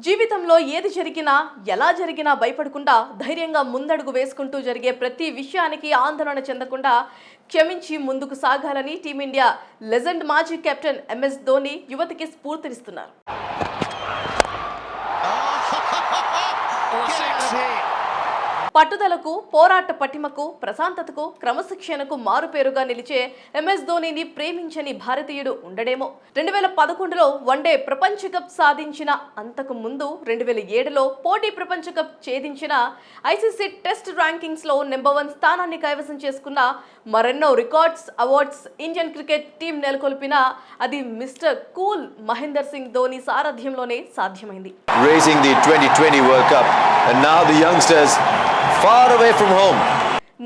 జీవితంలో ఏది జరిగినా ఎలా జరిగినా భయపడకుండా ధైర్యంగా ముందడుగు వేసుకుంటూ జరిగే ప్రతి విషయానికి ఆందోళన చెందకుండా క్షమించి ముందుకు సాగాలని టీమిండియా లెజెండ్ మాజీ కెప్టెన్ ఎంఎస్ ధోని యువతకి స్ఫూర్తినిస్తున్నారు. పట్టుదలకు, పోరాట పటిమకు, ప్రశాంతతకు, క్రమశిక్షణకు మారుపేరుగా నిలిచే ఎంఎస్ ధోనిని ప్రేమించని భారతీయుడు ఉండడేమో. 2011లో వన్డే ప్రపంచ కప్ సాధించిన, అంతకు ముందు 2007లో పోటీ ప్రపంచ కప్ ఛేదించిన, ఐసీసీ టెస్ట్ ర్యాంకింగ్స్ లో నెంబర్ 1 స్థానాన్ని కైవసం చేసుకున్న, మరెన్నో records, awards Indian cricket team నెలకొల్పిన అది మిస్టర్ కూల్ మహేందర్ సింగ్ ధోని సారథ్యంలోనే సాధ్యమైంది. Raising the 2020 World Cup and now the youngsters far away from home.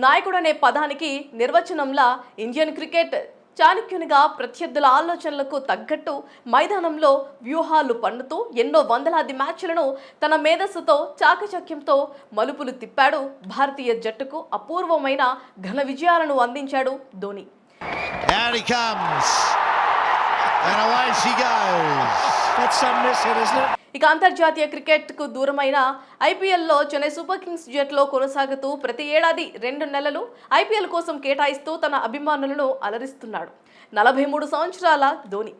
నాయకుడనే పదానికి నిర్వచనంలా ఇండియన్ క్రికెట్ చాణక్యునిగా ప్రత్యర్థుల ఆలోచనలకు తగ్గట్టు మైదానంలో వ్యూహాలు పన్నుతూ ఎన్నో వందలాది మ్యాచ్లను తన మేధస్సుతో, చాకచక్యంతో మలుపులు తిప్పాడు. భారతీయ జట్టుకు అపూర్వమైన ఘన విజయాలను అందించాడు ధోని. ఇక అంతర్జాతీయ క్రికెట్ కు దూరమైన ఐపీఎల్లో చెన్నై సూపర్ కింగ్స్ జట్లో కొనసాగుతూ ప్రతి ఏడాది 2 నెలలు ఐపీఎల్ కోసం కేటాయిస్తూ తన అభిమానులను అలరిస్తున్నాడు 43 సంవత్సరాల ధోని.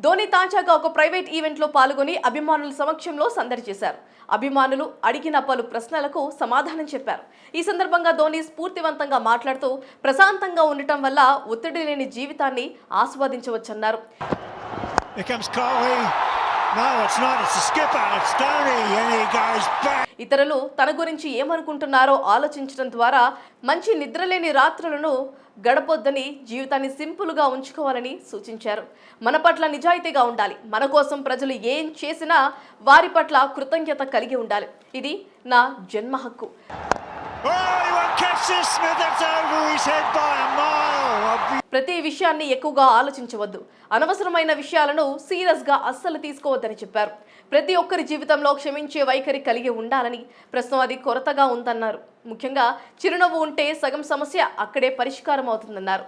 ధోని తాజాగా ఒక ప్రైవేట్ ఈవెంట్ లో పాల్గొని అభిమానుల సమక్షంలో సందడి చేశారు. అభిమానులు అడిగిన పలు ప్రశ్నలకు సమాధానం చెప్పారు. ఈ సందర్భంగా ధోని స్ఫూర్తివంతంగా మాట్లాడుతూ ప్రశాంతంగా ఉండటం వల్ల ఒత్తిడి లేని జీవితాన్ని ఆస్వాదించవచ్చన్నారు. ఇతరులు తన గురించి ఏమనుకుంటున్నారో ఆలోచించడం ద్వారా మంచి నిద్రలేని రాత్రులను గడపొద్దని, జీవితాన్ని సింపుల్గా ఉంచుకోవాలని సూచించారు. మన పట్ల నిజాయితీగా ఉండాలి. మన కోసం ప్రజలు ఏం చేసినా వారి పట్ల కృతజ్ఞత కలిగి ఉండాలి. ఇది నా జన్మ హక్కు. ప్రతి విషయాన్ని ఎక్కువగా ఆలోచించవద్దు. అనవసరమైన విషయాలను సీరియస్ గా అస్సలు తీసుకోవద్దని చెప్పారు. ప్రతి ఒక్కరి జీవితంలో క్షమించే వైఖరి కలిగి ఉండాలని, ప్రస్తుతం అది కొరతగా ఉందన్నారు. ముఖ్యంగా చిరునవ్వు ఉంటే సగం సమస్య అక్కడే పరిష్కారం అవుతుందన్నారు.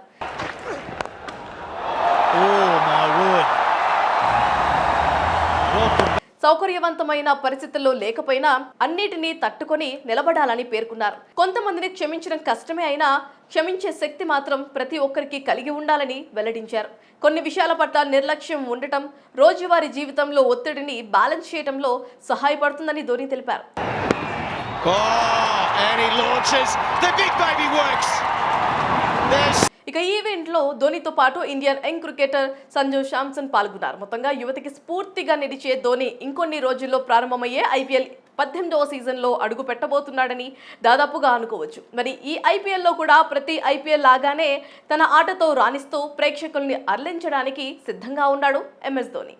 సౌకర్యవంతమైన పరిస్థితుల్లో లేకపోయినా అన్నిటినీ తట్టుకొని నిలబడాలని పేర్కొన్నారు. కొంతమందిని క్షమించడం కష్టమే అయినా క్షమించే శక్తి మాత్రం ప్రతి ఒక్కరికి కలిగి ఉండాలని వెల్లడించారు. కొన్ని విషయాల పట్ల నిర్లక్ష్యం ఉండటం రోజువారీ జీవితంలో ఒత్తిడిని బ్యాలెన్స్ చేయడంలో సహాయపడుతుందని ధోని తెలిపారు. ఇక ఈవెంట్ లో ధోనితో పాటు Indian young cricketer Sanju Samson పాల్గొన్నారు. మొత్తంగా యువతికి స్ఫూర్తిగా నిలిచే ధోని ఇంకొన్ని రోజుల్లో ప్రారంభమయ్యే ఐపీఎల్ 18వ సీజన్లో అడుగు పెట్టబోతున్నాడని దాదాపుగా అనుకోవచ్చు. మరి ఈ ఐపీఎల్లో కూడా ప్రతి ఐపీఎల్ లాగానే తన ఆటతో రాణిస్తూ ప్రేక్షకుల్ని అర్లించడానికి సిద్ధంగా ఉన్నాడు ఎంఎస్ ధోని.